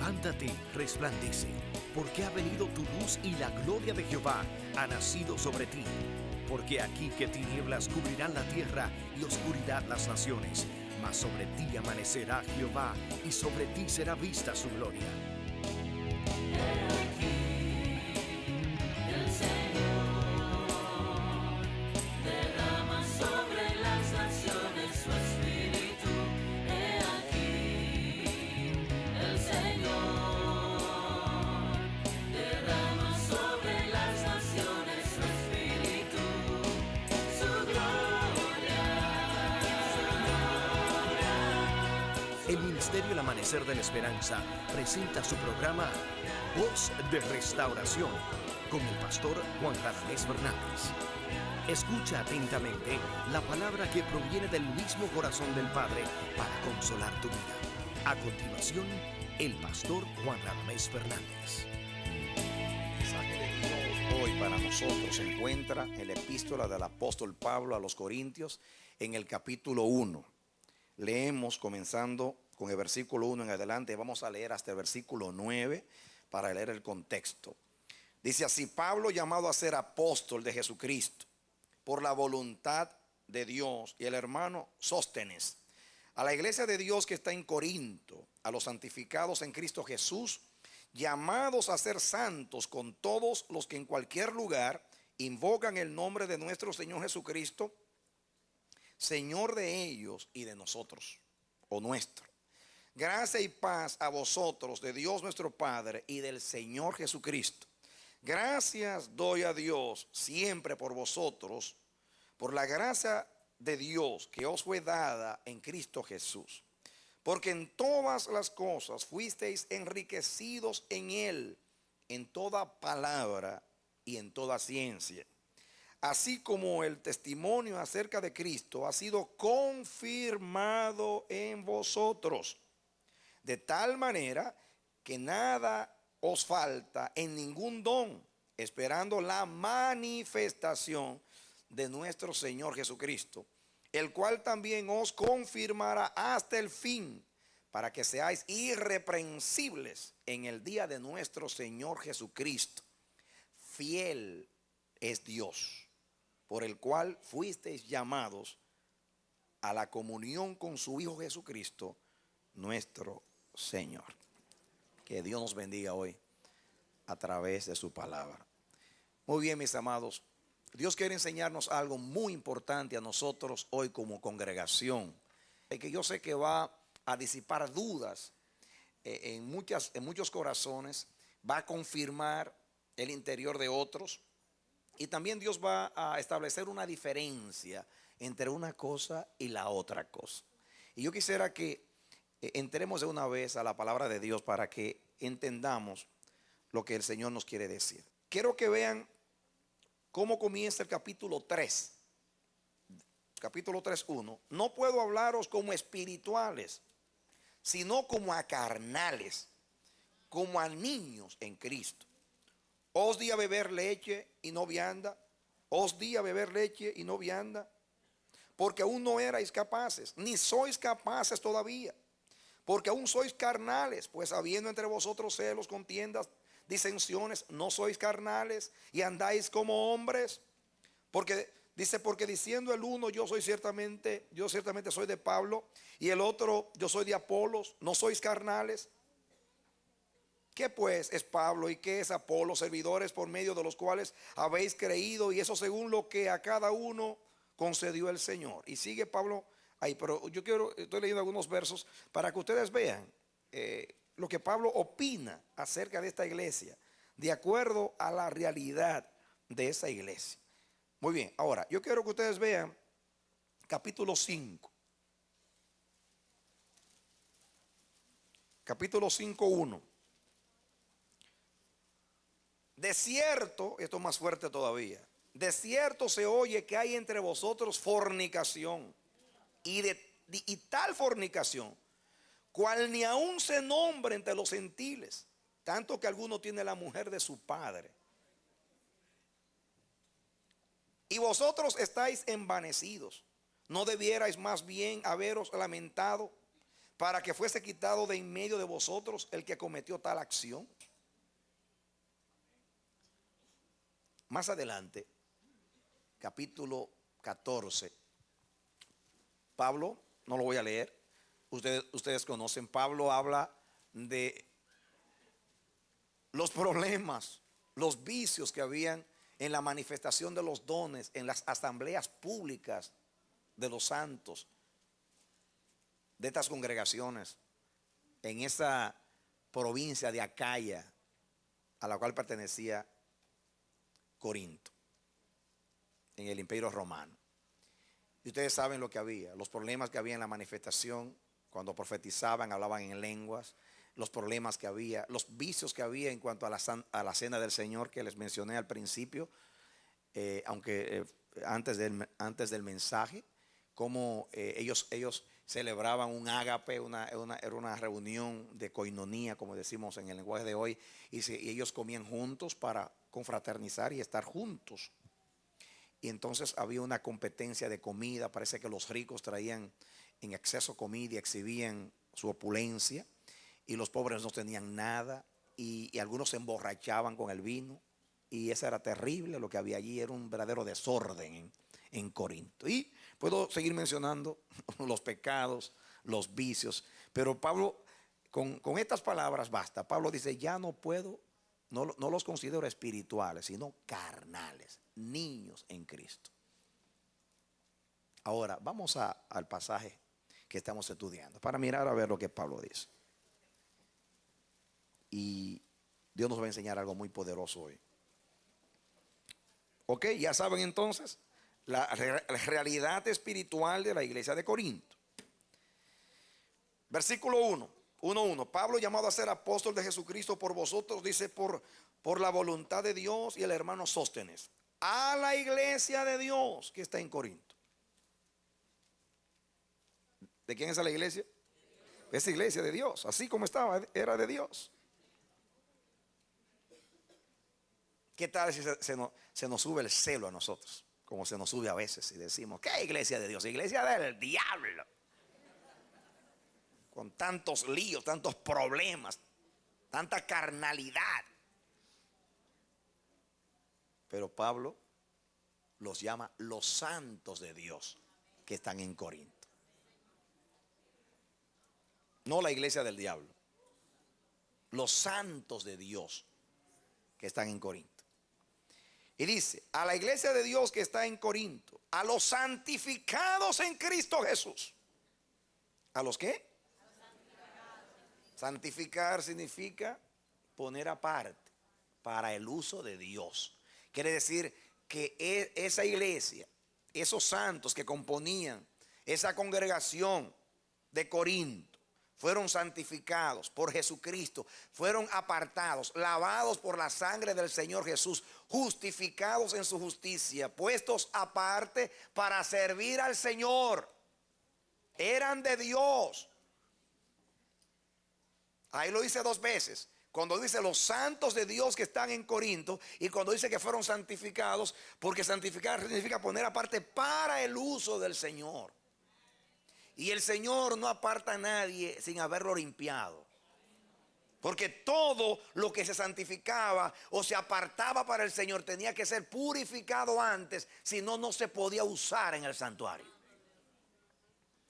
Levántate, resplandece, porque ha venido tu luz y la gloria de Jehová ha nacido sobre ti. Porque aquí que tinieblas cubrirán la tierra y oscuridad las naciones, mas sobre ti amanecerá Jehová y sobre ti será vista su gloria. El Ministerio El Amanecer de la Esperanza presenta su programa Voz de Restauración con el pastor Juan Radamés Fernández. Escucha atentamente la palabra que proviene del mismo corazón del Padre para consolar tu vida. A continuación, el pastor Juan Radamés Fernández. El mensaje de Dios hoy para nosotros se encuentra en la epístola del apóstol Pablo a los Corintios en el capítulo 1. Leemos comenzando con el versículo 1 en adelante. Vamos a leer hasta el versículo 9 para leer el contexto. Dice así: Pablo, llamado a ser apóstol de Jesucristo por la voluntad de Dios, y el hermano Sóstenes, a la iglesia de Dios que está en Corinto, a los santificados en Cristo Jesús, llamados a ser santos con todos los que en cualquier lugar invocan el nombre de nuestro Señor Jesucristo, Señor de ellos y de nosotros, o nuestro. Gracia y paz a vosotros de Dios nuestro Padre y del Señor Jesucristo. Gracias doy a Dios siempre por vosotros, por la gracia de Dios que os fue dada en Cristo Jesús. Porque en todas las cosas fuisteis enriquecidos en Él, en toda palabra y en toda ciencia. Así como el testimonio acerca de Cristo ha sido confirmado en vosotros, de tal manera que nada os falta en ningún don, esperando la manifestación de nuestro Señor Jesucristo, el cual también os confirmará hasta el fin, para que seáis irreprensibles en el día de nuestro Señor Jesucristo. Fiel es Dios, por el cual fuisteis llamados a la comunión con su Hijo Jesucristo, nuestro Señor. Que Dios nos bendiga hoy a través de su palabra. Muy bien, mis amados, Dios quiere enseñarnos algo muy importante a nosotros hoy como congregación, que yo sé que va a disipar dudas en muchos corazones, va a confirmar el interior de otros, y también Dios va a establecer una diferencia entre una cosa y la otra cosa. Y yo quisiera que entremos de una vez a la palabra de Dios para que entendamos lo que el Señor nos quiere decir. Quiero que vean cómo comienza el capítulo 3. Capítulo 3:1. No puedo hablaros como espirituales, sino como a carnales, como a niños en Cristo. Os di a beber leche y no vianda. Os di a beber leche y no vianda, porque aún no erais capaces, ni sois capaces todavía. Porque aún sois carnales, pues habiendo entre vosotros celos, contiendas, disensiones, no sois carnales y andáis como hombres. Porque diciendo el uno, yo ciertamente soy de Pablo, y el otro, yo soy de Apolos, no sois carnales. ¿Qué pues es Pablo y qué es Apolo? Servidores por medio de los cuales habéis creído, y eso según lo que a cada uno concedió el Señor. Y sigue Pablo ahí, pero estoy leyendo algunos versos para que ustedes vean lo que Pablo opina acerca de esta iglesia, de acuerdo a la realidad de esa iglesia. Muy bien, ahora yo quiero que ustedes vean capítulo 5. Capítulo 5:1. De cierto, esto es más fuerte todavía, de cierto se oye que hay entre vosotros fornicación, y tal fornicación, cual ni aún se nombra entre los gentiles, tanto que alguno tiene la mujer de su padre. Y vosotros estáis envanecidos. ¿No debierais más bien haberos lamentado para que fuese quitado de en medio de vosotros el que cometió tal acción. Más adelante, capítulo 14, Pablo, no lo voy a leer, ustedes conocen, Pablo habla de los problemas, los vicios que habían en la manifestación de los dones, en las asambleas públicas de los santos, de estas congregaciones, en esa provincia de Acaya, a la cual pertenecía Corinto, en el Imperio Romano. Y ustedes saben lo que había, los problemas que había en la manifestación, cuando profetizaban, hablaban en lenguas, los problemas que había, los vicios que había en cuanto a la cena del Señor que les mencioné al principio, antes del mensaje, cómo ellos celebraban un ágape, era una reunión de coinonía, como decimos en el lenguaje de hoy, y ellos comían juntos para confraternizar y estar juntos. Y entonces había una competencia de comida, parece que los ricos traían en exceso comida y exhibían su opulencia, y los pobres no tenían nada, y algunos se emborrachaban con el vino, y eso era terrible. Lo que había allí era un verdadero desorden en Corinto. Y puedo seguir mencionando los pecados, los vicios, pero Pablo, con estas palabras basta. Pablo dice, ya no puedo, no los considero espirituales, sino carnales, niños en Cristo. Ahora, vamos al pasaje que estamos estudiando, para mirar a ver lo que Pablo dice. Y Dios nos va a enseñar algo muy poderoso hoy. Ok, ya saben entonces la realidad espiritual de la iglesia de Corinto. Versículo 1:1. Pablo, llamado a ser apóstol de Jesucristo por vosotros, dice, por la voluntad de Dios, y el hermano Sóstenes, a la iglesia de Dios que está en Corinto. ¿De quién es la iglesia? Esa iglesia de Dios, así como estaba, era de Dios. ¿Qué tal si se nos sube el celo a nosotros? Como se nos sube a veces y decimos, ¿qué iglesia de Dios? Iglesia del diablo. Con tantos líos, tantos problemas, tanta carnalidad. Pero Pablo los llama los santos de Dios que están en Corinto. No la iglesia del diablo. Los santos de Dios que están en Corinto. Y dice, a la iglesia de Dios que está en Corinto, a los santificados en Cristo Jesús. ¿A los qué? Santificar significa poner aparte para el uso de Dios. Quiere decir que esa iglesia, esos santos que componían esa congregación de Corinto, fueron santificados por Jesucristo, fueron apartados, lavados por la sangre del Señor Jesús, justificados en su justicia, puestos aparte para servir al Señor. Eran de Dios. Ahí lo dice dos veces. Cuando dice los santos de Dios que están en Corinto, y cuando dice que fueron santificados, porque santificar significa poner aparte para el uso del Señor. Y el Señor no aparta a nadie sin haberlo limpiado. Porque todo lo que se santificaba o se apartaba para el Señor tenía que ser purificado antes, si no, no se podía usar en el santuario.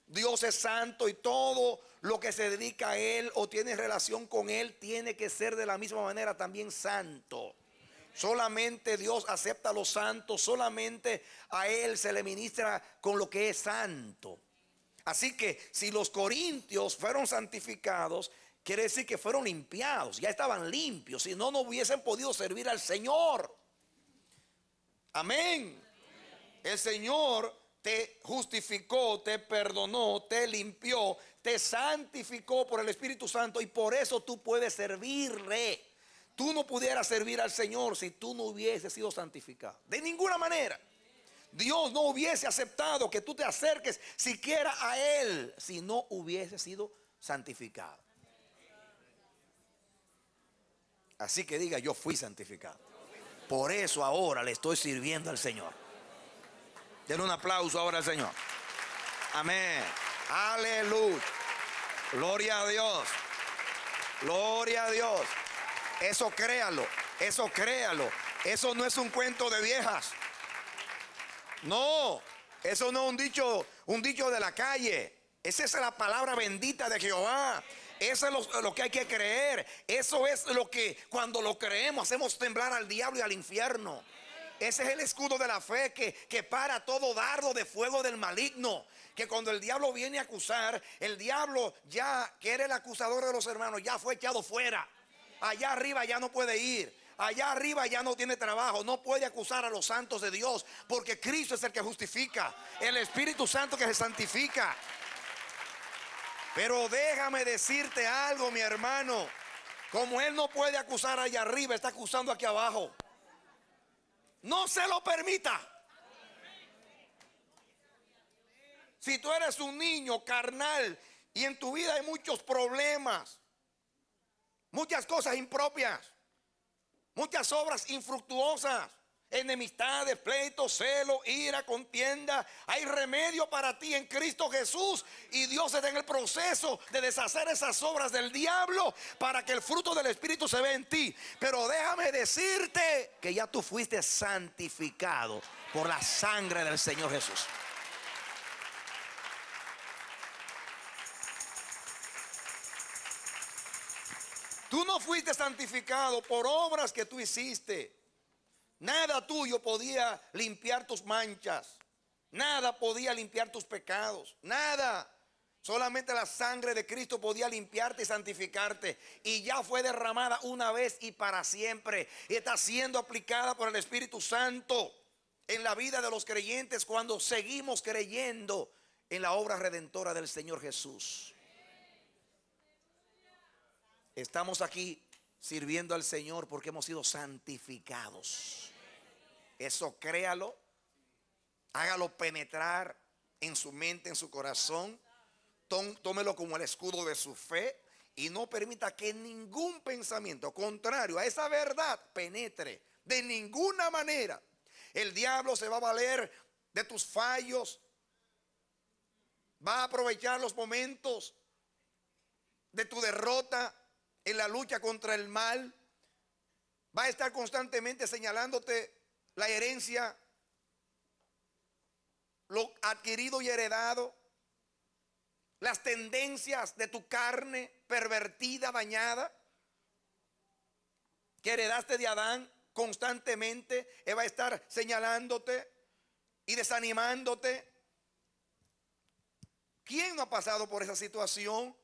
Dios es santo y todo lo que se dedica a Él o tiene relación con Él tiene que ser de la misma manera también santo. Solamente Dios acepta a los santos, solamente a Él se le ministra con lo que es santo. Así que si los corintios fueron santificados, quiere decir que fueron limpiados, ya estaban limpios, si no, no hubiesen podido servir al Señor. Amén. El Señor te justificó, te perdonó, te limpió, te santificó por el Espíritu Santo, y por eso tú puedes servirle. Tú no pudieras servir al Señor si tú no hubieses sido santificado, de ninguna manera. Dios no hubiese aceptado que tú te acerques siquiera a Él si no hubiese sido santificado. Así que diga, yo fui santificado. Por eso ahora le estoy sirviendo al Señor. Denle un aplauso ahora al Señor. Amén. Aleluya. Gloria a Dios. Gloria a Dios. Eso créalo. Eso créalo. Eso no es un cuento de viejas. No. Eso no es un dicho de la calle. Esa es la palabra bendita de Jehová. Eso es lo que hay que creer. Eso es lo que cuando lo creemos hacemos temblar al diablo y al infierno. Ese es el escudo de la fe que para todo dardo de fuego del maligno. Que cuando el diablo viene a acusar, el diablo ya, que era el acusador de los hermanos, ya fue echado fuera. Allá arriba ya no puede ir. Allá arriba ya no tiene trabajo. No puede acusar a los santos de Dios, porque Cristo es el que justifica. El Espíritu Santo que se santifica. Pero déjame decirte algo, mi hermano. Como Él no puede acusar allá arriba, está acusando aquí abajo. No se lo permita. Si tú eres un niño carnal y en tu vida hay muchos problemas, muchas cosas impropias, muchas obras infructuosas, enemistades, pleitos, celo, ira, contienda, hay remedio para ti en Cristo Jesús. Y Dios está en el proceso de deshacer esas obras del diablo para que el fruto del Espíritu se vea en ti. Pero déjame decirte que ya tú fuiste santificado por la sangre del Señor Jesús. Tú no fuiste santificado por obras que tú hiciste. Nada tuyo podía limpiar tus manchas. Nada podía limpiar tus pecados. Nada. Solamente la sangre de Cristo podía limpiarte y santificarte. Y ya fue derramada una vez y para siempre. Y está siendo aplicada por el Espíritu Santo en la vida de los creyentes cuando seguimos creyendo en la obra redentora del Señor Jesús. Estamos aquí sirviendo al Señor porque hemos sido santificados. Eso créalo, hágalo penetrar en su mente, en su corazón. Tómelo como el escudo de su fe y no permita que ningún pensamiento contrario a esa verdad penetre de ninguna manera. El diablo se va a valer de tus fallos, va a aprovechar los momentos de tu derrota en la lucha contra el mal. Va a estar constantemente señalándote la herencia, lo adquirido y heredado, las tendencias de tu carne pervertida, dañada, que heredaste de Adán. Constantemente Él va a estar señalándote y desanimándote. ¿Quién no ha pasado por esa situación?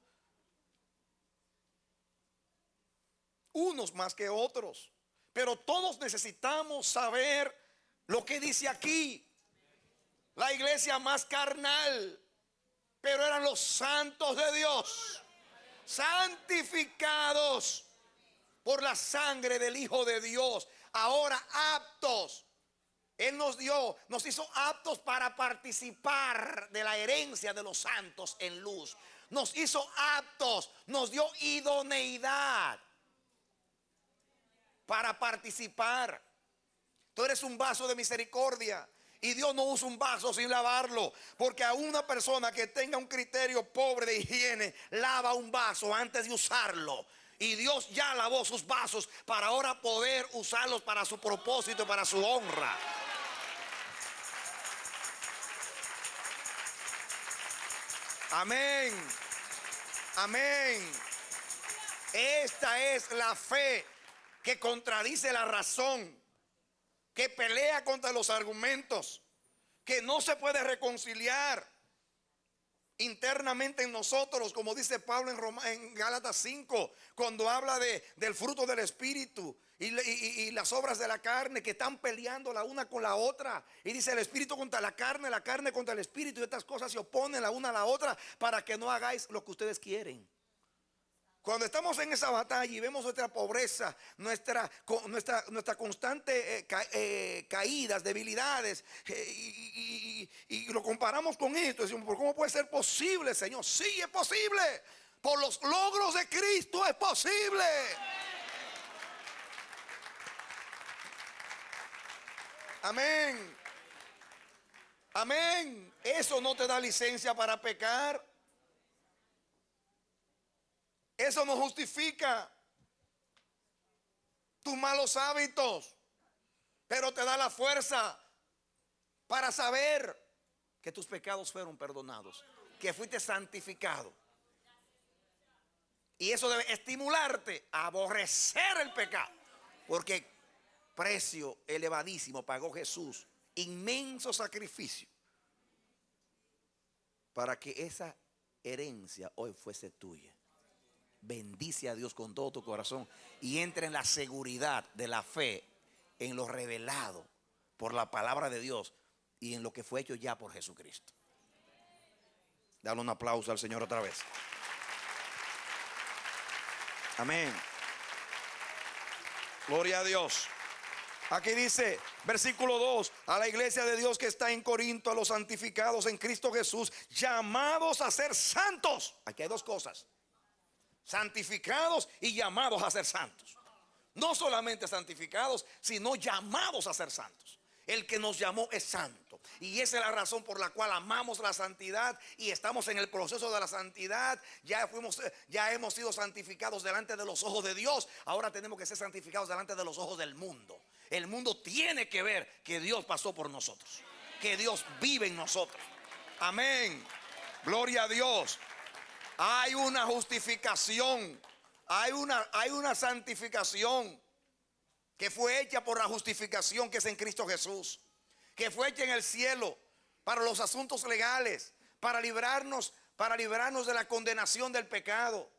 Unos más que otros, pero todos necesitamos saber lo que dice aquí. La iglesia más carnal, pero eran los santos de Dios, santificados por la sangre del Hijo de Dios, ahora aptos. Él nos hizo aptos para participar de la herencia de los santos en luz. Nos hizo aptos, nos dio idoneidad para participar. Tú eres un vaso de misericordia y Dios no usa un vaso sin lavarlo, porque a una persona que tenga un criterio pobre de higiene lava un vaso antes de usarlo. Y Dios ya lavó sus vasos para ahora poder usarlos para su propósito, para su honra. Amén. Amén. Esta es la fe que contradice la razón, que pelea contra los argumentos, que no se puede reconciliar internamente en nosotros, como dice Pablo en Gálatas 5, cuando habla del fruto del Espíritu y las obras de la carne que están peleando la una con la otra. Y dice: el Espíritu contra la carne contra el Espíritu, y estas cosas se oponen la una a la otra para que no hagáis lo que ustedes quieren. Cuando estamos en esa batalla y vemos nuestra pobreza, nuestra constante caídas, debilidades, y lo comparamos con esto, decimos: ¿cómo puede ser posible, Señor? Sí, es posible. Por los logros de Cristo es posible. Amén. Amén. Eso no te da licencia para pecar. Eso no justifica tus malos hábitos, pero te da la fuerza para saber que tus pecados fueron perdonados, que fuiste santificado. Y eso debe estimularte a aborrecer el pecado, porque precio elevadísimo pagó Jesús, inmenso sacrificio, para que esa herencia hoy fuese tuya. Bendice a Dios con todo tu corazón y entra en la seguridad de la fe en lo revelado por la palabra de Dios y en lo que fue hecho ya por Jesucristo. Dale un aplauso al Señor otra vez. Amén. Gloria a Dios. Aquí dice, versículo 2, a la iglesia de Dios que está en Corinto, a los santificados en Cristo Jesús, llamados a ser santos. Aquí hay dos cosas: santificados y llamados a ser santos. No solamente santificados, sino llamados a ser santos. El que nos llamó es santo, y esa es la razón por la cual amamos la santidad y estamos en el proceso de la santidad. Ya hemos sido santificados delante de los ojos de Dios. Ahora tenemos que ser santificados delante de los ojos del mundo. El mundo tiene que ver que Dios pasó por nosotros, que Dios vive en nosotros. Amén. Gloria a Dios. Hay una justificación, hay una santificación que fue hecha por la justificación que es en Cristo Jesús, que fue hecha en el cielo para los asuntos legales, para librarnos de la condenación del pecado.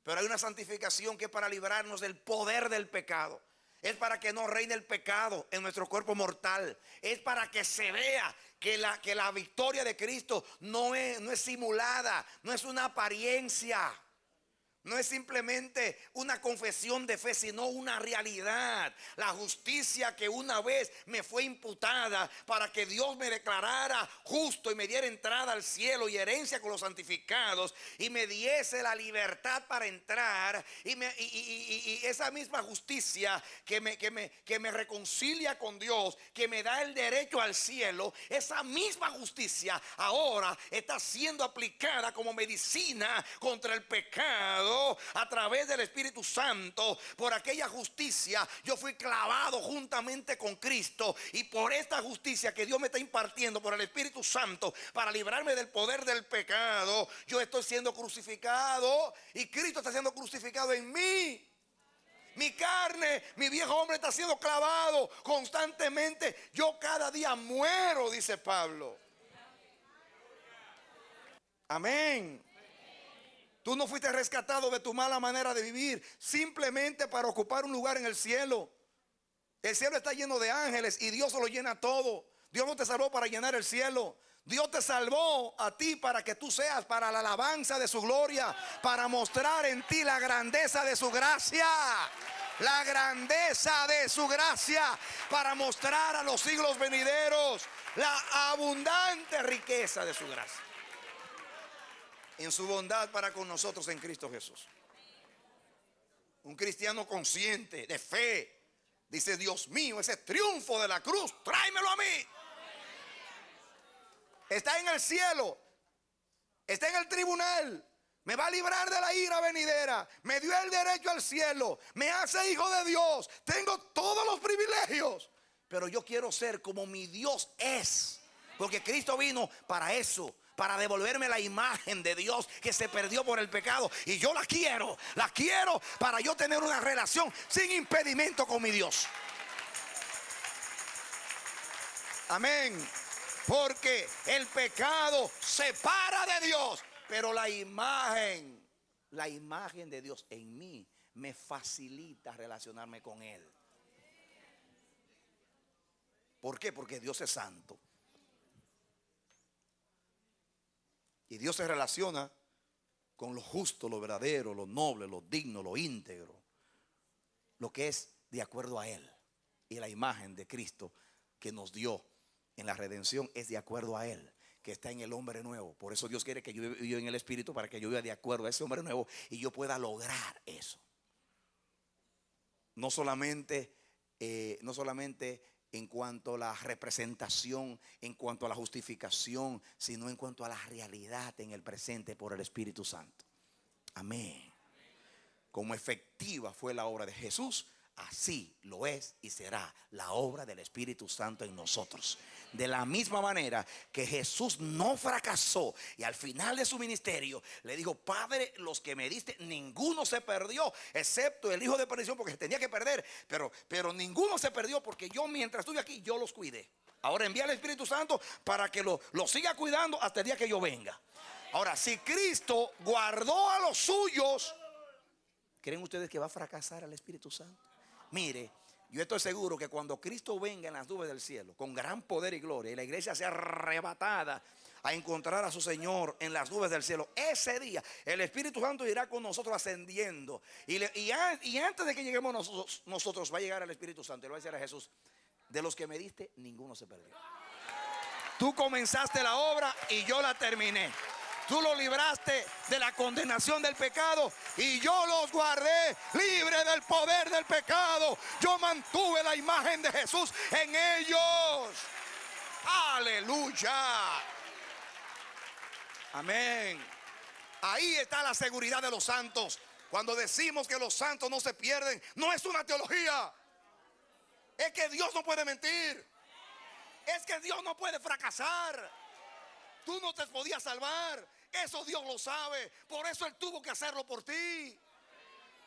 Pero hay una santificación que es para librarnos del poder del pecado. Es para que no reine el pecado en nuestro cuerpo mortal. Es para que se vea que la victoria de Cristo no es simulada, no es una apariencia. No es simplemente una confesión de fe, sino una realidad. La justicia que una vez me fue imputada para que Dios me declarara justo y me diera entrada al cielo y herencia con los santificados, y me diese la libertad para entrar, y esa misma justicia que me reconcilia con Dios, que me da el derecho al cielo, esa misma justicia ahora está siendo aplicada como medicina contra el pecado. A través del Espíritu Santo. Por aquella justicia yo fui clavado juntamente con Cristo, y por esta justicia que Dios me está impartiendo por el Espíritu Santo para librarme del poder del pecado, yo estoy siendo crucificado y Cristo está siendo crucificado en mí. Mi carne, mi viejo hombre está siendo clavado constantemente. Yo cada día muero, dice Pablo. Amén. Tú no fuiste rescatado de tu mala manera de vivir simplemente para ocupar un lugar en el cielo. El cielo está lleno de ángeles y Dios lo llena todo. Dios no te salvó para llenar el cielo. Dios te salvó a ti para que tú seas para la alabanza de su gloria, para mostrar en ti la grandeza de su gracia. La grandeza de su gracia, para mostrar a los siglos venideros la abundante riqueza de su gracia en su bondad para con nosotros en Cristo Jesús. Un cristiano consciente de fe dice: Dios mío, ese triunfo de la cruz, tráemelo a mí. Está en el cielo, está en el tribunal, me va a librar de la ira venidera, me dio el derecho al cielo, me hace hijo de Dios, tengo todos los privilegios, pero yo quiero ser como mi Dios es, porque Cristo vino para eso, para devolverme la imagen de Dios que se perdió por el pecado. Y yo la quiero para yo tener una relación sin impedimento con mi Dios. Amén. Porque el pecado separa de Dios, pero la imagen de Dios en mí me facilita relacionarme con Él. ¿Por qué? Porque Dios es santo. Y Dios se relaciona con lo justo, lo verdadero, lo noble, lo digno, lo íntegro, lo que es de acuerdo a Él. Y la imagen de Cristo que nos dio en la redención es de acuerdo a Él, que está en el hombre nuevo. Por eso Dios quiere que yo viva en el Espíritu, para que yo viva de acuerdo a ese hombre nuevo y yo pueda lograr eso. No solamente en cuanto a la representación, en cuanto a la justificación, sino en cuanto a la realidad en el presente por el Espíritu Santo. Amén. Como efectiva fue la obra de Jesús, así lo es y será la obra del Espíritu Santo en nosotros. De la misma manera que Jesús no fracasó y al final de su ministerio le dijo: Padre, los que me diste, ninguno se perdió, excepto el hijo de perdición, porque se tenía que perder. Pero ninguno se perdió, porque yo, mientras estuve aquí, yo los cuidé. Ahora envía al Espíritu Santo para que lo siga cuidando hasta el día que yo venga. Ahora, si Cristo guardó a los suyos, ¿creen ustedes que va a fracasar al Espíritu Santo? Mire, yo estoy seguro que cuando Cristo venga en las nubes del cielo con gran poder y gloria, y la iglesia sea arrebatada a encontrar a su Señor en las nubes del cielo, ese día el Espíritu Santo irá con nosotros ascendiendo. Y antes de que lleguemos nosotros va a llegar el Espíritu Santo y le va a decir a Jesús: de los que me diste, ninguno se perdió. Tú comenzaste la obra y yo la terminé. Tú los libraste de la condenación del pecado y yo los guardé libre del poder del pecado. Yo mantuve la imagen de Jesús en ellos. Aleluya. Amén. Ahí está la seguridad de los santos. Cuando decimos que los santos no se pierden, no es una teología. Es que Dios no puede mentir. Es que Dios no puede fracasar. Tú no te podías salvar. Eso Dios lo sabe. Por eso Él tuvo que hacerlo por ti.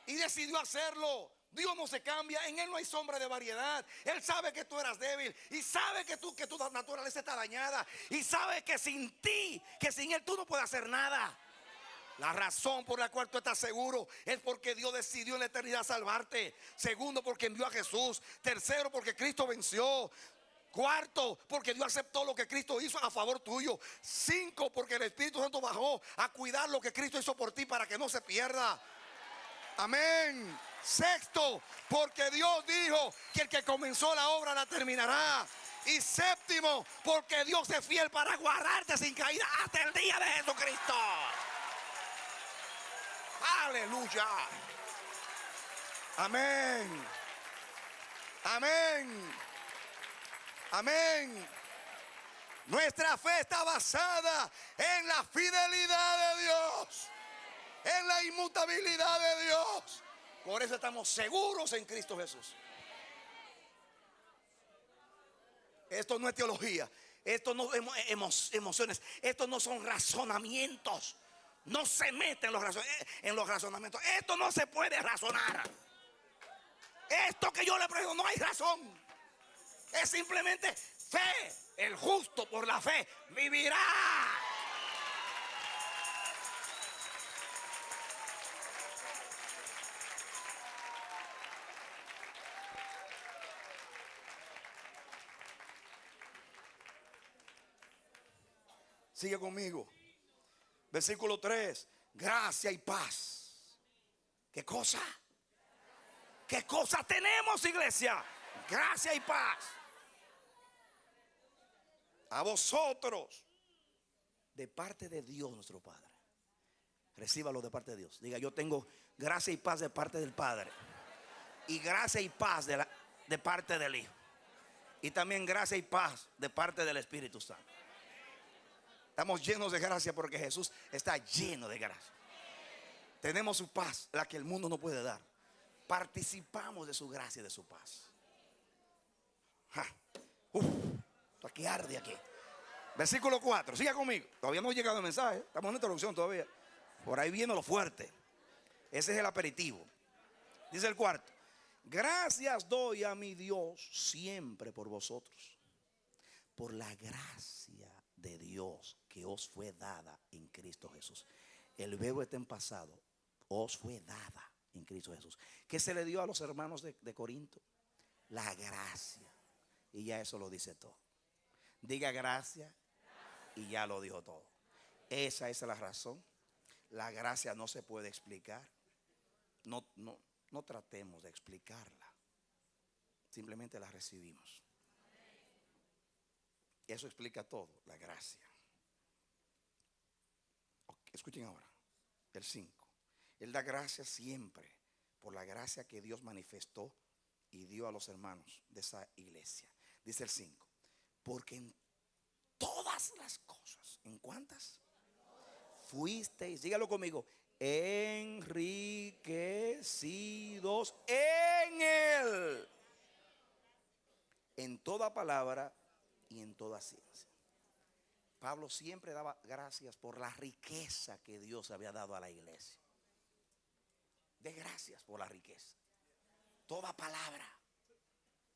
Y decidió hacerlo. Dios no se cambia. En Él no hay sombra de variedad. Él sabe que tú eras débil. Y sabe que tu naturaleza está dañada. Y sabe que sin ti, que sin Él tú no puedes hacer nada. La razón por la cual tú estás seguro es porque Dios decidió en la eternidad salvarte. Segundo, porque envió a Jesús. Tercero, porque Cristo venció. Cuarto, porque Dios aceptó lo que Cristo hizo a favor tuyo. Cinco, porque el Espíritu Santo bajó a cuidar lo que Cristo hizo por ti para que no se pierda. Amén. Sexto, porque Dios dijo que el que comenzó la obra la terminará. Y séptimo, porque Dios es fiel para guardarte sin caída hasta el día de Jesucristo. Aleluya. Amén. Amén. Amén. Nuestra fe está basada en la fidelidad de Dios, en la inmutabilidad de Dios. Por eso estamos seguros en Cristo Jesús. Esto no es teología. Esto no es emociones. Esto no son razonamientos. No se mete en los razonamientos. Esto no se puede razonar. Esto que yo le pregunto, no hay razón. Es simplemente fe. El justo por la fe vivirá. Sigue conmigo. Versículo 3. Gracia y paz. ¿Qué cosa? ¿Qué cosa tenemos, iglesia? Gracia y paz. A vosotros, de parte de Dios nuestro Padre. Recíbalo de parte de Dios. Diga: yo tengo gracia y paz de parte del Padre. Y gracia y paz de parte del Hijo. Y también gracia y paz de parte del Espíritu Santo. Estamos llenos de gracia porque Jesús está lleno de gracia. Tenemos su paz, la que el mundo no puede dar. Participamos de su gracia y de su paz. Esto aquí arde aquí. Versículo 4, siga conmigo. Todavía no ha llegado el mensaje. Estamos en la introducción todavía. Por ahí viene lo fuerte. Ese es el aperitivo. Dice el cuarto: gracias doy a mi Dios siempre por vosotros, por la gracia de Dios que os fue dada en Cristo Jesús. El verbo está en pasado. Os fue dada en Cristo Jesús. ¿Qué se le dio a los hermanos de Corinto? La gracia. Y ya eso lo dice todo. Diga gracia y ya lo dijo todo. Esa es la razón. La gracia no se puede explicar. No tratemos de explicarla. Simplemente la recibimos. Eso explica todo, la gracia. Escuchen ahora el 5. Él da gracias siempre por la gracia que Dios manifestó y dio a los hermanos de esa iglesia. Dice el 5: porque en todas las cosas, ¿en cuántas? Fuisteis, dígalo conmigo, enriquecidos en Él, en toda palabra y en toda ciencia. Pablo siempre daba gracias por la riqueza que Dios había dado a la iglesia. De gracias por la riqueza. Toda palabra,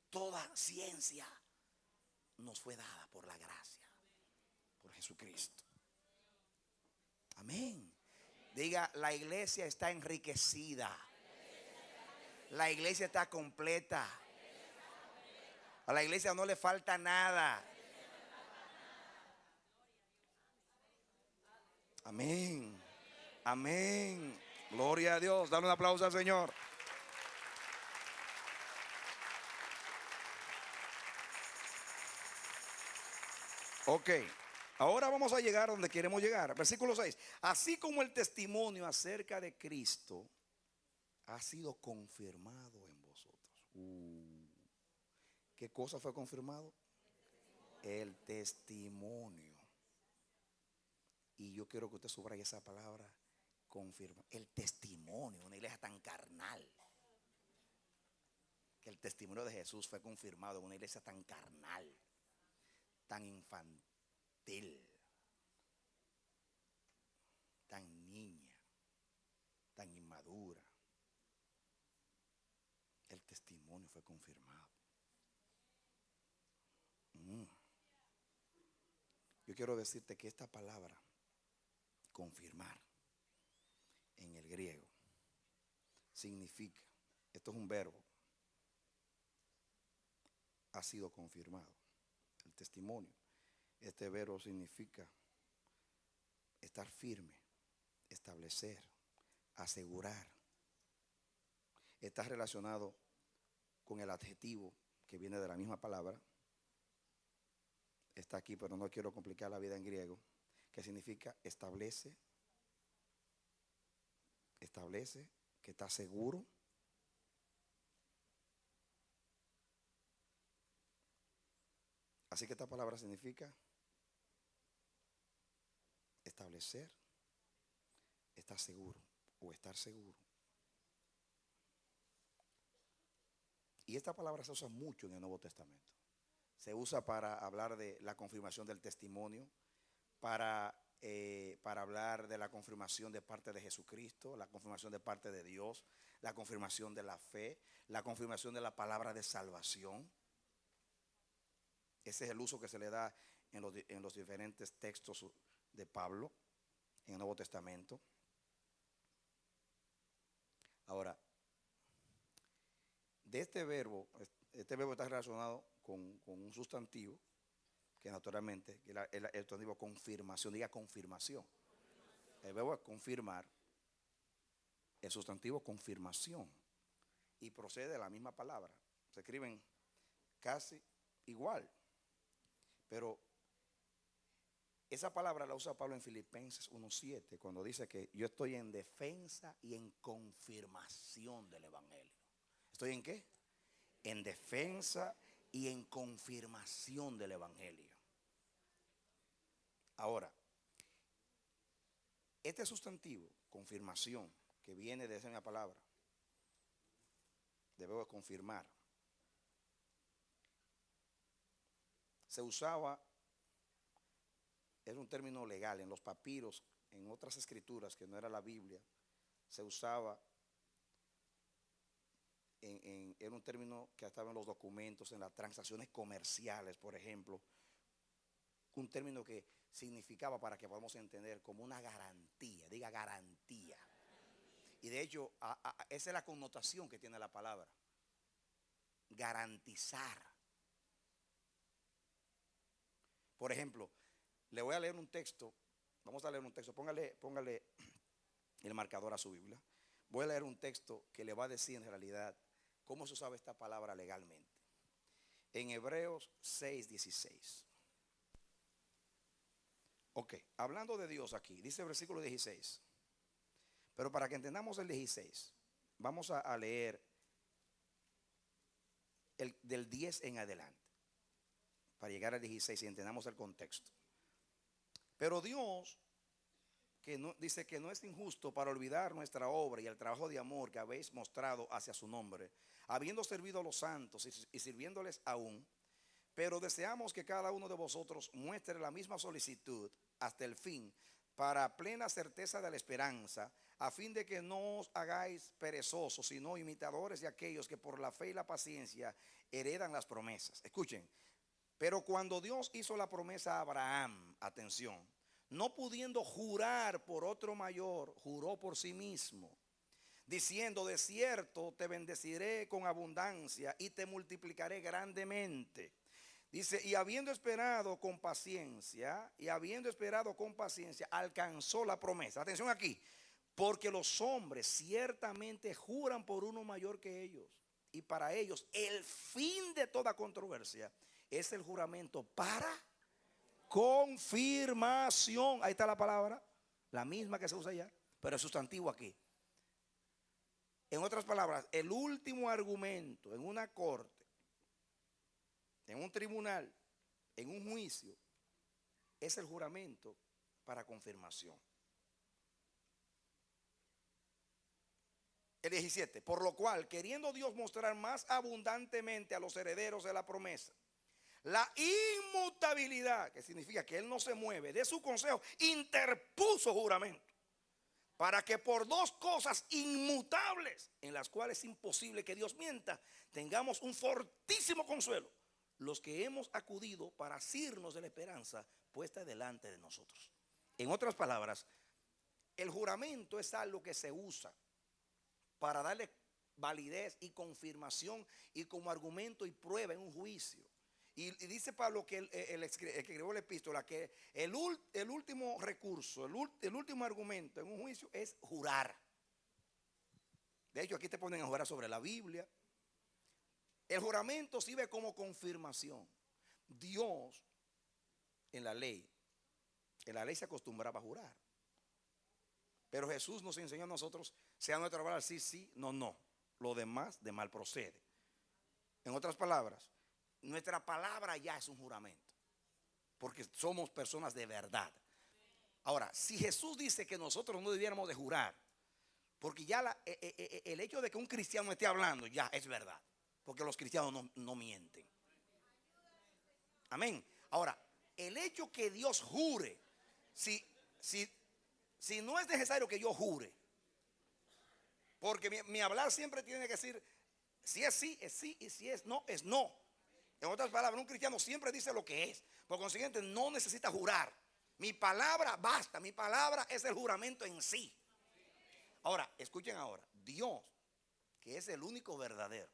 toda ciencia nos fue dada por la gracia, por Jesucristo. Amén. Diga, la iglesia está enriquecida. La iglesia está completa. A la iglesia no le falta nada. Amén. Amén. Gloria a Dios. Dale un aplauso al Señor. Ok. Ahora vamos a llegar donde queremos llegar. Versículo 6. Así como el testimonio acerca de Cristo ha sido confirmado en vosotros. ¿Qué cosa fue confirmado? El testimonio. Y yo quiero que usted subraye esa palabra, confirma. El testimonio, una iglesia tan carnal. Que el testimonio de Jesús fue confirmado en una iglesia tan carnal, tan infantil, tan niña, tan inmadura. El testimonio fue confirmado. Yo quiero decirte que esta palabra, confirmar, en el griego, significa, esto es un verbo, ha sido confirmado. El testimonio, este verbo significa estar firme, establecer, asegurar. Está relacionado con el adjetivo que viene de la misma palabra. Está aquí, pero no quiero complicar la vida en griego, que significa establece, que está seguro. Así que esta palabra significa establecer, estar seguro o estar seguro. Y esta palabra se usa mucho en el Nuevo Testamento. Se usa para hablar de la confirmación del testimonio, para hablar de la confirmación de parte de Jesucristo, la confirmación de parte de Dios, la confirmación de la fe, la confirmación de la palabra de salvación. Ese es el uso que se le da en los diferentes textos de Pablo en el Nuevo Testamento. Ahora, de este verbo está relacionado con un sustantivo que naturalmente, el sustantivo confirmación, diga confirmación. El verbo es confirmar, el sustantivo confirmación, y procede de la misma palabra. Se escriben casi igual, pero esa palabra la usa Pablo en Filipenses 1:7, cuando dice que yo estoy en defensa y en confirmación del evangelio. ¿Estoy en qué? En defensa y en confirmación del evangelio. Ahora, este sustantivo, confirmación, que viene de esa misma palabra, debo confirmar, se usaba, era un término legal en los papiros, en otras escrituras que no era la Biblia, se usaba, era un término que estaba en los documentos, en las transacciones comerciales, por ejemplo, un término que significaba, para que podamos entender, como una garantía, diga garantía. Y de hecho, esa es la connotación que tiene la palabra, garantizar. Por ejemplo, le voy a leer un texto, vamos a leer un texto, póngale el marcador a su Biblia. Voy a leer un texto que le va a decir en realidad cómo se usaba esta palabra legalmente. En Hebreos 6:16. Ok, hablando de Dios aquí, dice el versículo 16. Pero para que entendamos el 16, vamos a leer del 10 en adelante, para llegar al 16 y entendamos el contexto. Pero Dios, dice que no es injusto para olvidar nuestra obra y el trabajo de amor que habéis mostrado hacia su nombre, habiendo servido a los santos y sirviéndoles aún. Pero deseamos que cada uno de vosotros muestre la misma solicitud hasta el fin, para plena certeza de la esperanza, a fin de que no os hagáis perezosos, sino imitadores de aquellos que por la fe y la paciencia heredan las promesas. Escuchen, pero cuando Dios hizo la promesa a Abraham, atención, no pudiendo jurar por otro mayor, juró por sí mismo, diciendo: de cierto te bendeciré con abundancia y te multiplicaré grandemente. Dice, y habiendo esperado con paciencia, alcanzó la promesa. Atención aquí, porque los hombres ciertamente juran por uno mayor que ellos, y para ellos el fin de toda controversia es el juramento para confirmación. Ahí está la palabra, la misma que se usa allá, pero es sustantivo aquí. En otras palabras, el último argumento en una corte, en un tribunal, en un juicio, es el juramento para confirmación. El 17, por lo cual, queriendo Dios mostrar más abundantemente a los herederos de la promesa la inmutabilidad, que significa que Él no se mueve, de su consejo, interpuso juramento, para que por dos cosas inmutables, en las cuales es imposible que Dios mienta, tengamos un fortísimo consuelo, los que hemos acudido para asirnos de la esperanza puesta delante de nosotros. En otras palabras, el juramento es algo que se usa para darle validez y confirmación y como argumento y prueba en un juicio. Y dice Pablo que el que escribió la epístola, que el último recurso, el último argumento en un juicio es jurar. De hecho, aquí te ponen a jurar sobre la Biblia. El juramento sirve como confirmación. Dios, en la ley se acostumbraba a jurar. Pero Jesús nos enseñó a nosotros, sea nuestra palabra sí, sí, no, no. Lo demás de mal procede. En otras palabras, nuestra palabra ya es un juramento, porque somos personas de verdad. Ahora, si Jesús dice que nosotros no debiéramos de jurar, porque ya el hecho de que un cristiano esté hablando ya es verdad, porque los cristianos no mienten. Amén. Ahora, el hecho que Dios jure, si no es necesario que yo jure, porque mi hablar siempre tiene que decir, si es sí, es sí, y si es no, es no. En otras palabras, un cristiano siempre dice lo que es. Por consiguiente, no necesita jurar. Mi palabra basta, mi palabra es el juramento en sí. Ahora, escuchen ahora, Dios, que es el único verdadero,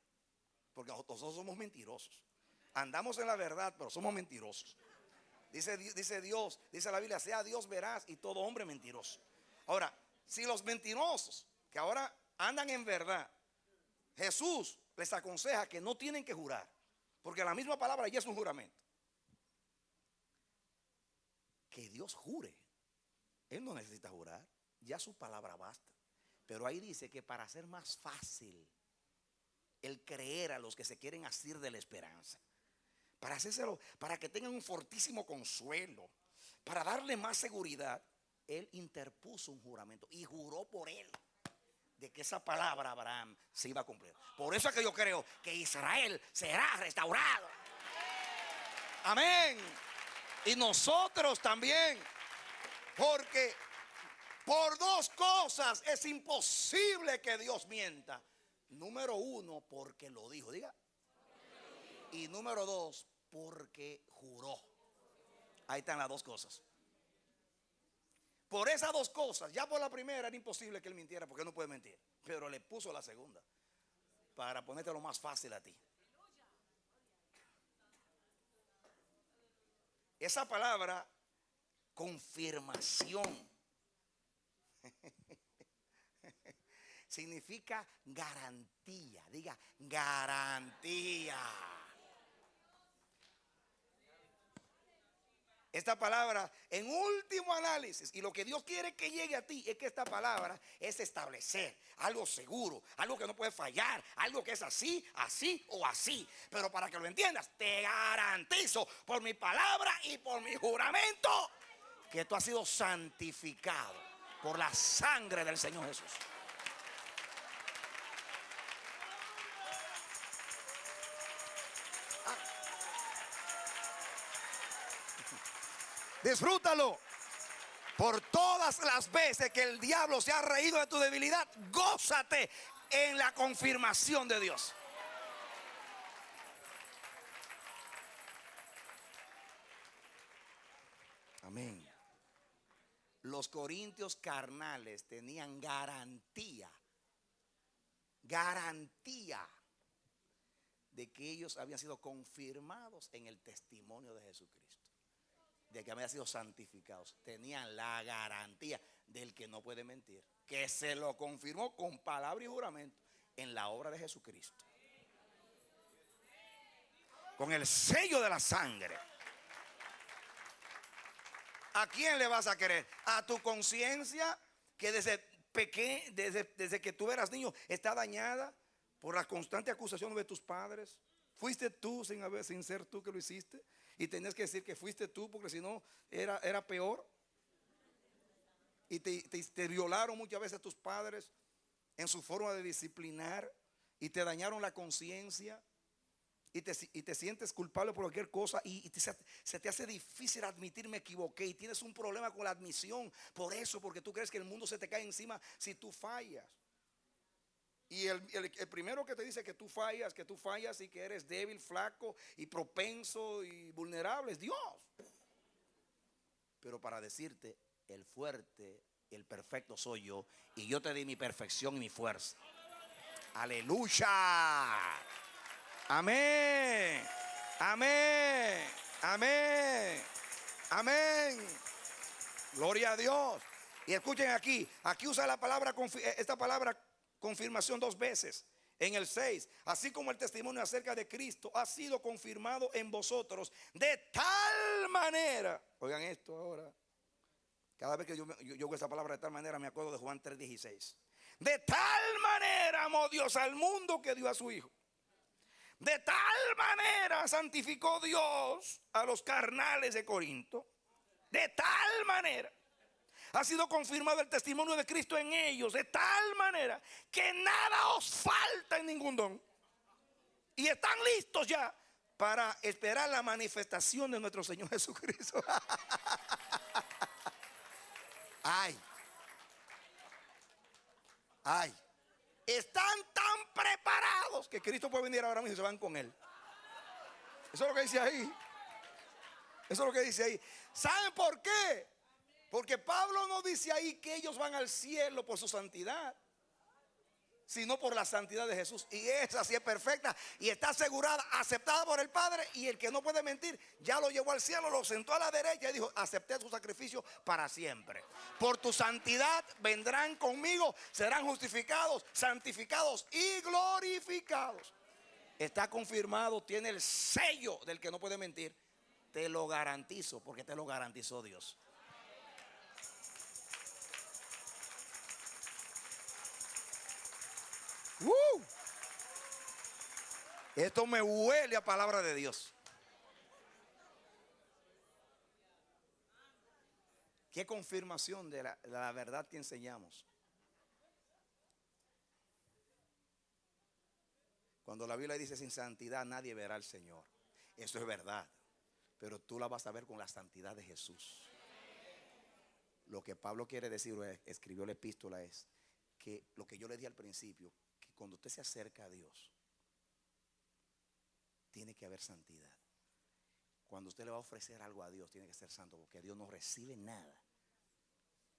porque nosotros somos mentirosos. Andamos en la verdad, pero somos mentirosos. Dice Dios, dice la Biblia, sea Dios veraz y todo hombre mentiroso. Ahora, si los mentirosos que ahora andan en verdad, Jesús les aconseja que no tienen que jurar, porque la misma palabra ya es un juramento. Que Dios jure, Él no necesita jurar, ya su palabra basta. Pero ahí dice que para hacer más fácil el creer a los que se quieren asir de la esperanza, para hacérselo, para que tengan un fortísimo consuelo, para darle más seguridad, Él interpuso un juramento y juró por Él de que esa palabra Abraham se iba a cumplir. Por eso es que yo creo que Israel será restaurado. Amén. Y nosotros también, porque por dos cosas es imposible que Dios mienta. Número uno, porque lo dijo, diga. Y número dos, porque juró. Ahí están las dos cosas. Por esas dos cosas, ya por la primera era imposible que él mintiera, porque él no puede mentir. Pero le puso la segunda para ponértelo más fácil a ti. Esa palabra, confirmación, significa garantía. Diga, garantía. Esta palabra, en último análisis, y lo que Dios quiere que llegue a ti es que esta palabra es establecer algo seguro, algo que no puede fallar, algo que es así, así o así. Pero para que lo entiendas, te garantizo por mi palabra y por mi juramento que tú has sido santificado. por la sangre del Señor Jesús. Disfrútalo. Por todas las veces que el diablo se ha reído de tu debilidad, gózate en la confirmación de Dios. Amén. Los corintios carnales tenían garantía de que ellos habían sido confirmados en el testimonio de Jesucristo, de que habían sido santificados. Tenían la garantía del que no puede mentir, que se lo confirmó con palabra y juramento en la obra de Jesucristo, con el sello de la sangre. ¿A quién le vas a querer? ¿A tu conciencia que desde que tú eras niño está dañada por la constante acusación de tus padres? ¿Fuiste tú sin ser tú que lo hiciste? Y tenías que decir que fuiste tú, porque si no era peor. Y te violaron muchas veces tus padres en su forma de disciplinar y te dañaron la conciencia. Y te sientes culpable por cualquier cosa y se te hace difícil admitir me equivoqué, y tienes un problema con la admisión por eso, porque tú crees que el mundo se te cae encima si tú fallas. Y el primero que te dice que tú fallas y que eres débil, flaco y propenso y vulnerable es Dios. Pero para decirte, el fuerte, el perfecto soy yo, y yo te di mi perfección y mi fuerza. Aleluya. Amén, amén, amén, amén. Gloria a Dios. Y escuchen aquí usa esta palabra confirmación 2 veces. En el 6, así como el testimonio acerca de Cristo ha sido confirmado en vosotros de tal manera. Oigan esto ahora. Cada vez que yo oigo esa palabra de tal manera, me acuerdo de Juan 3:16. De tal manera amó Dios al mundo que dio a su Hijo. De tal manera santificó Dios a los carnales de Corinto. De tal manera ha sido confirmado el testimonio de Cristo en ellos. De tal manera que nada os falta en ningún don. Y están listos ya para esperar la manifestación de nuestro Señor Jesucristo. Ay. Ay. Están tan preparados que Cristo puede venir ahora mismo y se van con Él. Eso es lo que dice ahí. Eso es lo que dice ahí. ¿Saben por qué? Porque Pablo no dice ahí que ellos van al cielo por su santidad, sino por la santidad de Jesús. Y esa sí es perfecta y está asegurada, aceptada por el Padre. Y el que no puede mentir ya lo llevó al cielo, lo sentó a la derecha y dijo: acepté su sacrificio para siempre. Por tu santidad vendrán conmigo, serán justificados, santificados y glorificados. Está confirmado, tiene el sello del que no puede mentir. Te lo garantizo, porque te lo garantizó Dios. Esto me huele a palabra de Dios. Qué confirmación de la verdad que enseñamos. Cuando la Biblia dice: sin santidad nadie verá al Señor. Eso es verdad, pero tú la vas a ver con la santidad de Jesús. Lo que Pablo quiere decir, escribió la epístola, es que lo que yo le di al principio, que cuando usted se acerca a Dios, tiene que haber santidad. Cuando usted le va a ofrecer algo a Dios, tiene que ser santo, porque Dios no recibe nada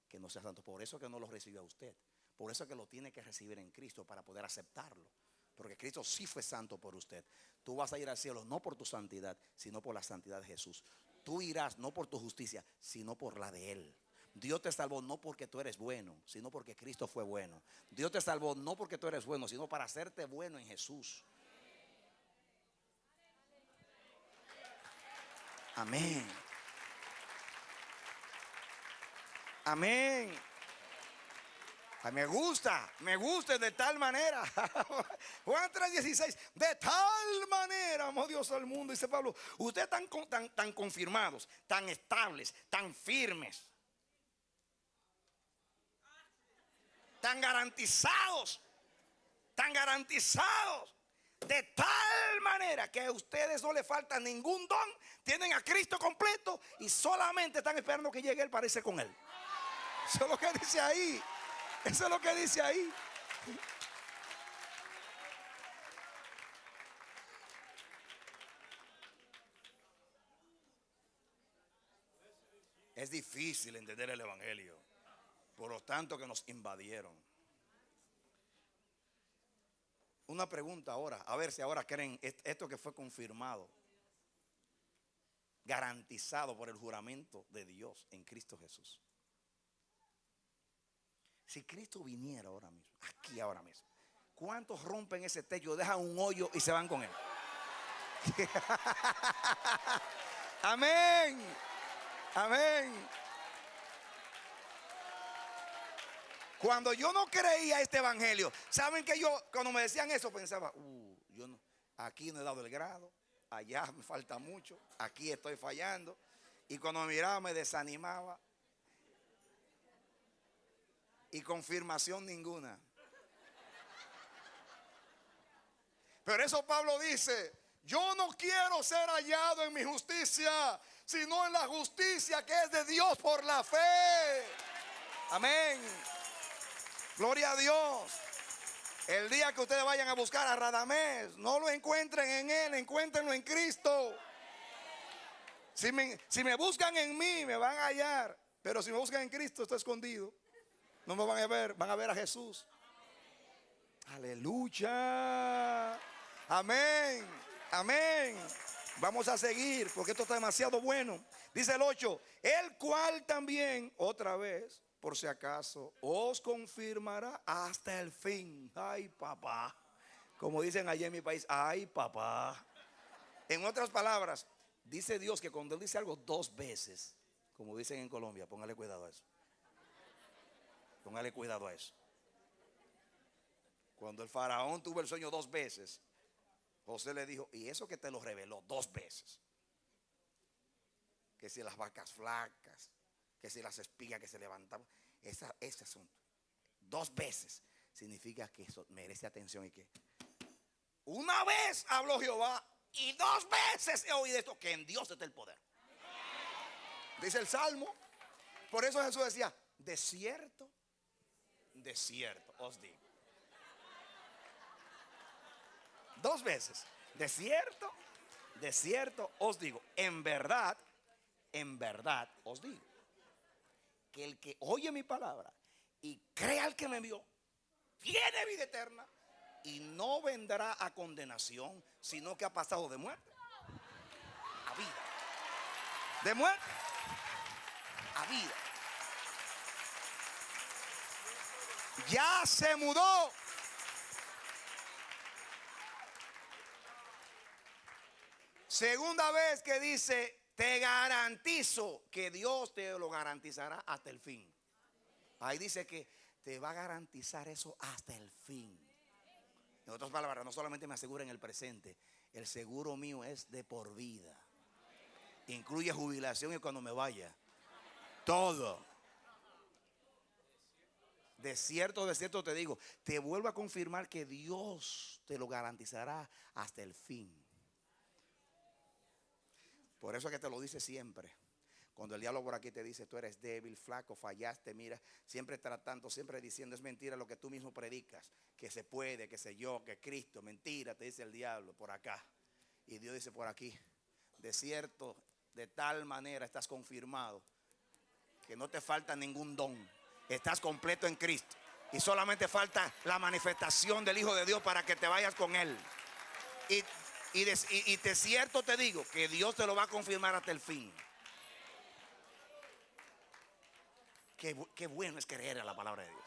que no sea santo. Por eso que no lo recibió a usted. Por eso que lo tiene que recibir en Cristo, para poder aceptarlo. Porque Cristo sí fue santo por usted. Tú vas a ir al cielo no por tu santidad, sino por la santidad de Jesús. Tú irás no por tu justicia, sino por la de Él. Dios te salvó no porque tú eres bueno, sino porque Cristo fue bueno. Dios te salvó no porque tú eres bueno, sino para hacerte bueno en Jesús. Amén. Amén. Ay, me gusta de tal manera. Juan 3:16. De tal manera amó Dios al mundo, dice Pablo. Ustedes tan confirmados, tan estables, tan firmes. tan garantizados, de tal manera que a ustedes no les falta ningún don, tienen a Cristo completo y solamente están esperando que llegue Él para irse con Él. Eso es lo que dice ahí. Eso es lo que dice ahí. Es difícil entender el evangelio, por lo tanto que nos invadieron. Una pregunta ahora, a ver si ahora creen esto que fue confirmado, garantizado por el juramento de Dios en Cristo Jesús. Si Cristo viniera ahora mismo, aquí ahora mismo, ¿cuántos rompen ese techo, dejan un hoyo y se van con Él? Amén. Amén. Cuando yo no creía este evangelio, ¿saben que yo cuando me decían eso pensaba, yo no, aquí no he dado el grado, allá me falta mucho, aquí estoy fallando? Y cuando me miraba me desanimaba. Y confirmación ninguna. Pero eso Pablo dice, yo no quiero ser hallado en mi justicia, sino en la justicia que es de Dios por la fe. Amén. Gloria a Dios. El día que ustedes vayan a buscar a Radamés, no lo encuentren en él, encuéntrenlo en Cristo. Si me buscan en mí, me van a hallar. Pero si me buscan en Cristo, estoy escondido. No me van a ver, van a ver a Jesús. Aleluya. Amén. Amén. Vamos a seguir porque esto está demasiado bueno. Dice el 8, el cual también, otra vez, por si acaso, os confirmará hasta el fin. Ay, papá. Como dicen allá en mi país, ay, papá. En otras palabras, dice Dios que cuando Él dice algo 2 veces, como dicen en Colombia, póngale cuidado a eso. Póngale cuidado a eso. Cuando el faraón tuvo el sueño 2 veces, José le dijo, y eso que te lo reveló 2 veces. Que si las vacas flacas, que si las espigas que se levantaban, ese asunto. 2 veces significa que eso merece atención y que una vez habló Jehová y 2 veces he oído esto, que en Dios está el poder. Dice el Salmo. Por eso Jesús decía, de cierto os digo. 2 veces. De cierto os digo. En verdad os digo. Que el que oye mi palabra y crea al que me envió, tiene vida eterna y no vendrá a condenación, sino que ha pasado de muerte a vida. De muerte a vida. Ya se mudó. Segunda vez que dice, te garantizo, que Dios te lo garantizará hasta el fin. Ahí dice que te va a garantizar eso hasta el fin. En otras palabras, no solamente me asegura en el presente, el seguro mío es de por vida. Incluye jubilación y cuando me vaya. Todo. De cierto te digo, te vuelvo a confirmar que Dios te lo garantizará hasta el fin. Por eso es que te lo dice siempre. Cuando el diablo por aquí te dice, tú eres débil, flaco, fallaste, mira, siempre tratando, siempre diciendo, es mentira lo que tú mismo predicas, que se puede, que sé yo, que Cristo, mentira, te dice el diablo por acá. Y Dios dice por aquí, de cierto, de tal manera estás confirmado, que no te falta ningún don, estás completo en Cristo. Y solamente falta la manifestación del Hijo de Dios para que te vayas con Él. Y de cierto te digo que Dios te lo va a confirmar hasta el fin. Qué bueno es creer a la palabra de Dios.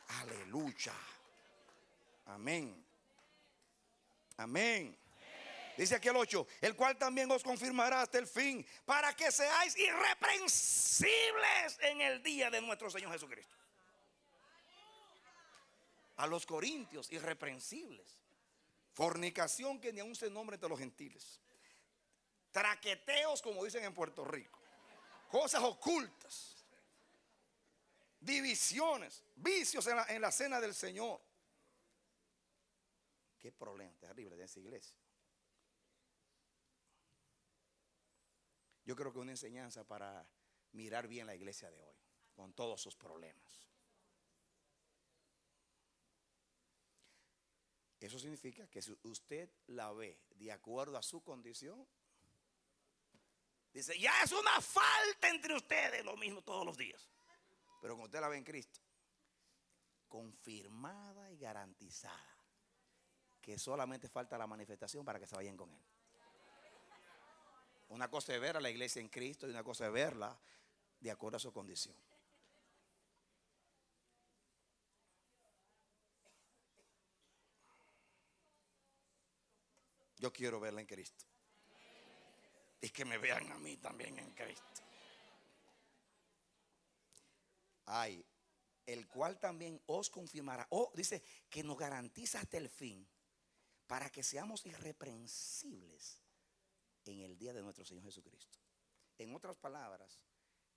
Aleluya. Amén. Amén. Dice aquí el 8, el cual también os confirmará hasta el fin, para que seáis irreprensibles en el día de nuestro Señor Jesucristo. A los corintios, irreprensibles. Fornicación que ni aún se nombra entre los gentiles. Traqueteos, como dicen en Puerto Rico. Cosas ocultas. divisiones, vicios en la cena del Señor. Qué problema terrible de esa iglesia. Yo creo que una enseñanza para mirar bien la iglesia de hoy, con todos sus problemas. Eso significa que si usted la ve de acuerdo a su condición, dice, ya es una falta entre ustedes, lo mismo todos los días. Pero cuando usted la ve en Cristo, confirmada y garantizada, que solamente falta la manifestación para que se vayan con Él. Una cosa es ver a la iglesia en Cristo y una cosa es verla de acuerdo a su condición. Yo quiero verla en Cristo. Y que me vean a mí también en Cristo. Ay, el cual también os confirmará. Dice que nos garantiza hasta el fin, para que seamos irreprensibles en el día de nuestro Señor Jesucristo. En otras palabras,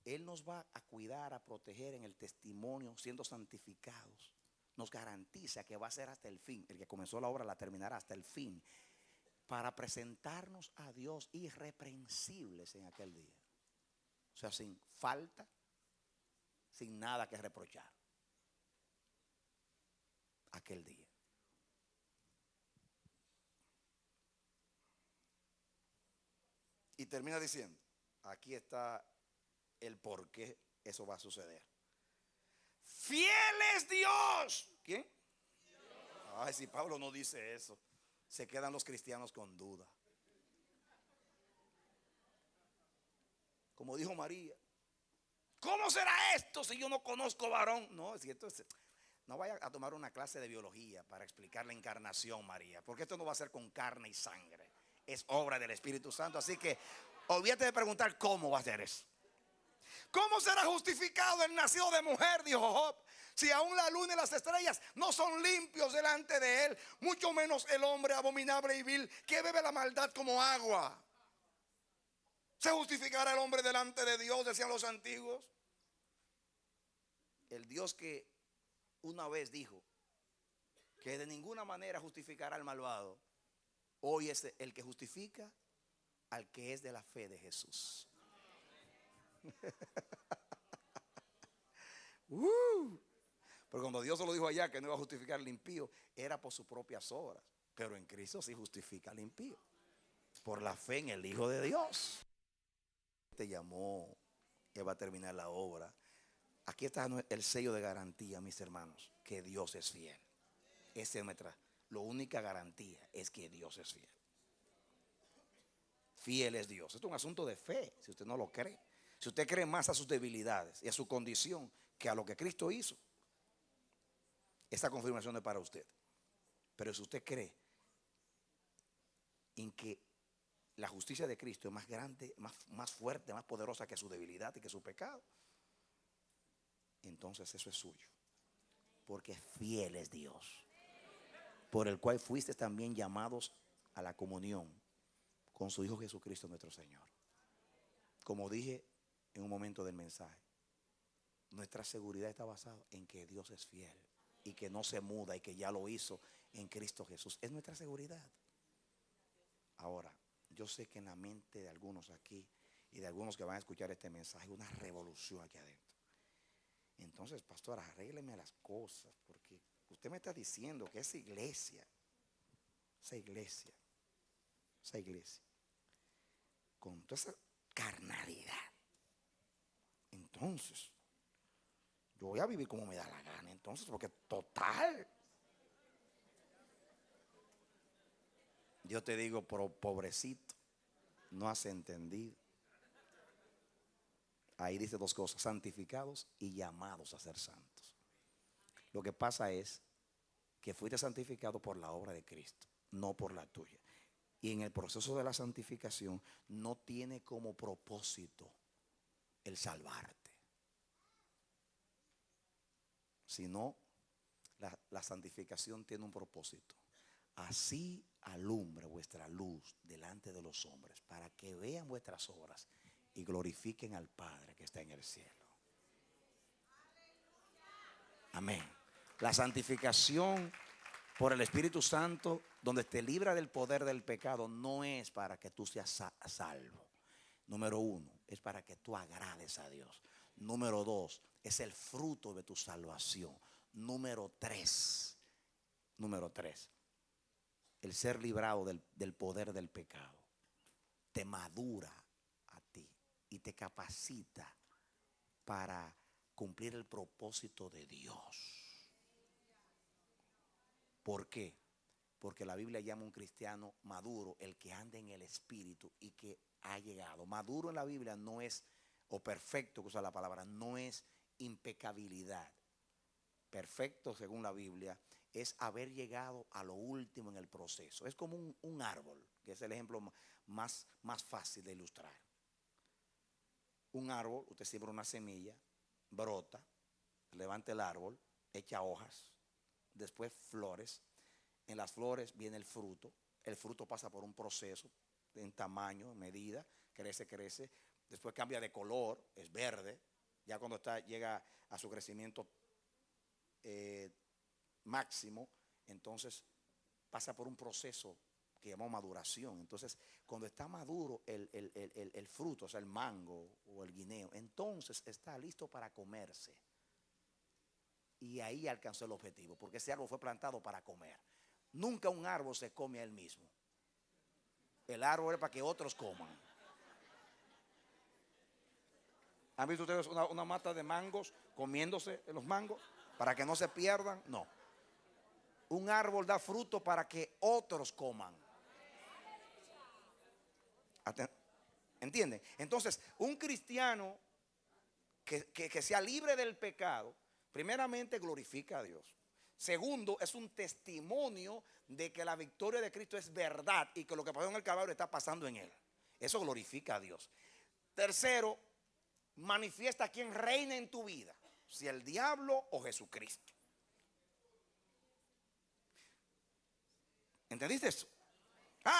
Él nos va a cuidar, a proteger en el testimonio, siendo santificados. Nos garantiza que va a ser hasta el fin. El que comenzó la obra la terminará hasta el fin, para presentarnos a Dios irreprensibles en aquel día. O sea, sin falta, sin nada que reprochar. Aquel día. Y termina diciendo, aquí está el por qué eso va a suceder. Fiel es Dios. ¿Quién? Dios. Ay, si Pablo no dice eso, se quedan los cristianos con duda. Como dijo María, ¿cómo será esto si yo no conozco varón? No, si esto es, no vaya a tomar una clase de biología para explicar la encarnación, María, porque esto no va a ser con carne y sangre. Es obra del Espíritu Santo. Así que olvídate de preguntar cómo va a ser eso. ¿Cómo será justificado el nacido de mujer? Dijo Job. Si aún la luna y las estrellas no son limpios delante de él, mucho menos el hombre abominable y vil que bebe la maldad como agua. ¿Se justificará el hombre delante de Dios? Decían los antiguos. El Dios que una vez dijo que de ninguna manera justificará al malvado, hoy es el que justifica al que es de la fe de Jesús. Pero cuando Dios se lo dijo allá que no iba a justificar al impío, era por sus propias obras. Pero en Cristo sí justifica al impío, por la fe en el Hijo de Dios. Te llamó, que va a terminar la obra. Aquí está el sello de garantía, mis hermanos, que Dios es fiel. Esa es nuestra, la única garantía es que Dios es fiel. Fiel es Dios. Esto es un asunto de fe, si usted no lo cree. Si usted cree más a sus debilidades y a su condición que a lo que Cristo hizo, esta confirmación es para usted. Pero si usted cree en que la justicia de Cristo es más grande, más fuerte, más poderosa que su debilidad y que su pecado, entonces eso es suyo. Porque fiel es Dios, por el cual fuiste también llamados a la comunión con su Hijo Jesucristo nuestro Señor. Como dije en un momento del mensaje, nuestra seguridad está basada en que Dios es fiel y que no se muda y que ya lo hizo en Cristo Jesús. Es nuestra seguridad. Ahora, yo sé que en la mente de algunos aquí y de algunos que van a escuchar este mensaje hay una revolución aquí adentro. Entonces, pastor, arrégleme las cosas, porque usted me está diciendo que esa iglesia, con toda esa carnalidad, entonces yo voy a vivir como me da la gana, entonces, porque total, yo te digo, pobrecito, no has entendido. Ahí dice dos cosas: santificados y llamados a ser santos. Lo que pasa es que fuiste santificado por la obra de Cristo, no por la tuya. Y en el proceso de la santificación no tiene como propósito el salvarte, sino la santificación tiene un propósito: así alumbre vuestra luz delante de los hombres, para que vean vuestras obras y glorifiquen al Padre que está en el cielo. Amén. La santificación por el Espíritu Santo, donde te libra del poder del pecado, no es para que tú seas salvo. Número 1, es para que tú agrades a Dios. Número 2, es el fruto de tu salvación. Número 3, el ser librado del poder del pecado te madura a ti y te capacita para cumplir el propósito de Dios. ¿Por qué? Porque la Biblia llama a un cristiano maduro el que anda en el Espíritu y que ha llegado. Maduro en la Biblia no es, o perfecto, que usa la palabra, no es impecabilidad. Perfecto, según la Biblia, es haber llegado a lo último en el proceso. Es como un árbol, que es el ejemplo más fácil de ilustrar. Un árbol, usted siembra una semilla, brota, levanta el árbol, echa hojas, después flores. En las flores viene el fruto pasa por un proceso en tamaño, en medida, crece, después cambia de color, es verde, ya cuando llega a su crecimiento máximo, entonces pasa por un proceso que llamamos maduración. Entonces, cuando está maduro el fruto, o sea, el mango o el guineo, entonces está listo para comerse. Y ahí alcanzó el objetivo, porque ese árbol fue plantado para comer. Nunca un árbol se come a él mismo. El árbol es para que otros coman. ¿Han visto ustedes una mata de mangos comiéndose los mangos para que no se pierdan? No. Un árbol da fruto para que otros coman. ¿Entienden? Entonces, un cristiano que sea libre del pecado, primeramente glorifica a Dios. Segundo, es un testimonio de que la victoria de Cristo es verdad y que lo que pasó en el Calvario está pasando en él. Eso glorifica a Dios. Tercero, manifiesta quién reina en tu vida, si el diablo o Jesucristo. ¿Entendiste eso?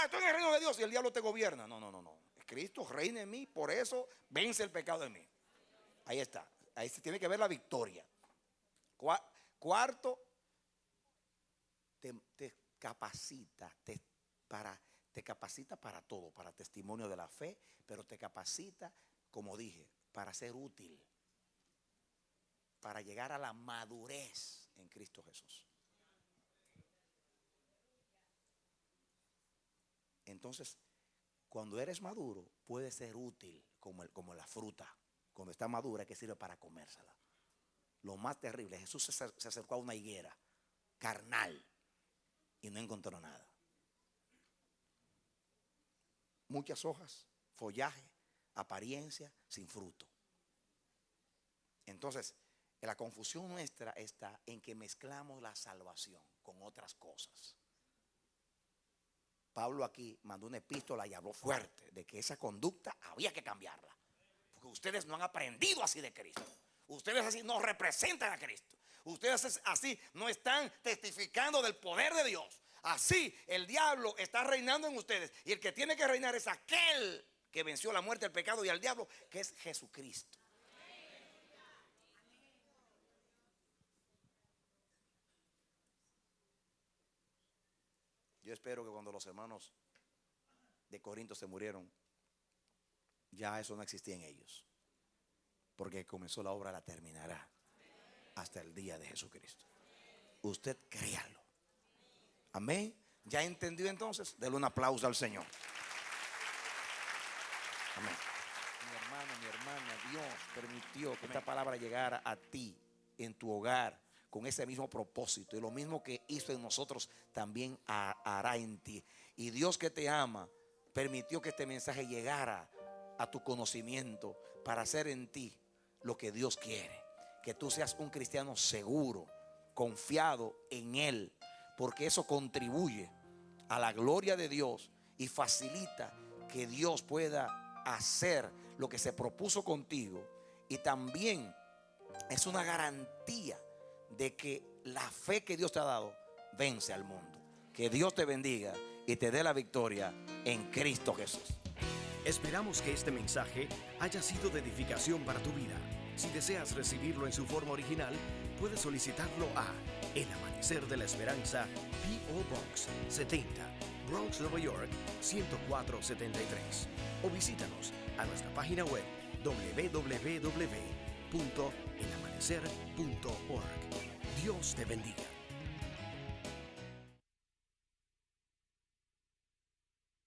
Estoy en el reino de Dios y el diablo te gobierna. No. Cristo reina en mí, por eso vence el pecado en mí. Ahí está. Ahí se tiene que ver la victoria. Cuarto, te capacita para todo, para testimonio de la fe, pero te capacita, como dije, para ser útil, para llegar a la madurez en Cristo Jesús. Entonces, cuando eres maduro, puedes ser útil como la fruta. Cuando está madura, que sirve para comérsela. Lo más terrible, Jesús se acercó a una higuera carnal y no encontró nada. Muchas hojas, follaje, apariencia, sin fruto. Entonces, la confusión nuestra está en que mezclamos la salvación con otras cosas. Pablo aquí mandó una epístola y habló fuerte de que esa conducta había que cambiarla. Porque ustedes no han aprendido así de Cristo. Ustedes así no representan a Cristo. Ustedes así no están testificando del poder de Dios. Así el diablo está reinando en ustedes. Y el que tiene que reinar es aquel que venció la muerte, el pecado y al diablo, que es Jesucristo. Yo espero que cuando los hermanos de Corinto se murieron, ya eso no existía en ellos. Porque comenzó la obra, la terminará hasta el día de Jesucristo. Usted créalo. Amén. ¿Ya entendió entonces? Dele un aplauso al Señor. Amén. Mi hermano, mi hermana, Dios permitió que esta palabra llegara a ti, en tu hogar, con ese mismo propósito. Y lo mismo que hizo en nosotros, también hará en ti. Y Dios, que te ama, permitió que este mensaje llegara a tu conocimiento para hacer en ti lo que Dios quiere. Que tú seas un cristiano seguro, confiado en Él, porque eso contribuye a la gloria de Dios y facilita que Dios pueda hacer lo que se propuso contigo. Y también es una garantía de que la fe que Dios te ha dado vence al mundo. Que Dios te bendiga y te dé la victoria en Cristo Jesús. Esperamos que este mensaje haya sido de edificación para tu vida. Si deseas recibirlo en su forma original, puedes solicitarlo a El Amanecer de la Esperanza, P.O. Box 70, Bronx, Nueva York 10473. O visítanos a nuestra página web www.elamanecer.org. Dios te bendiga.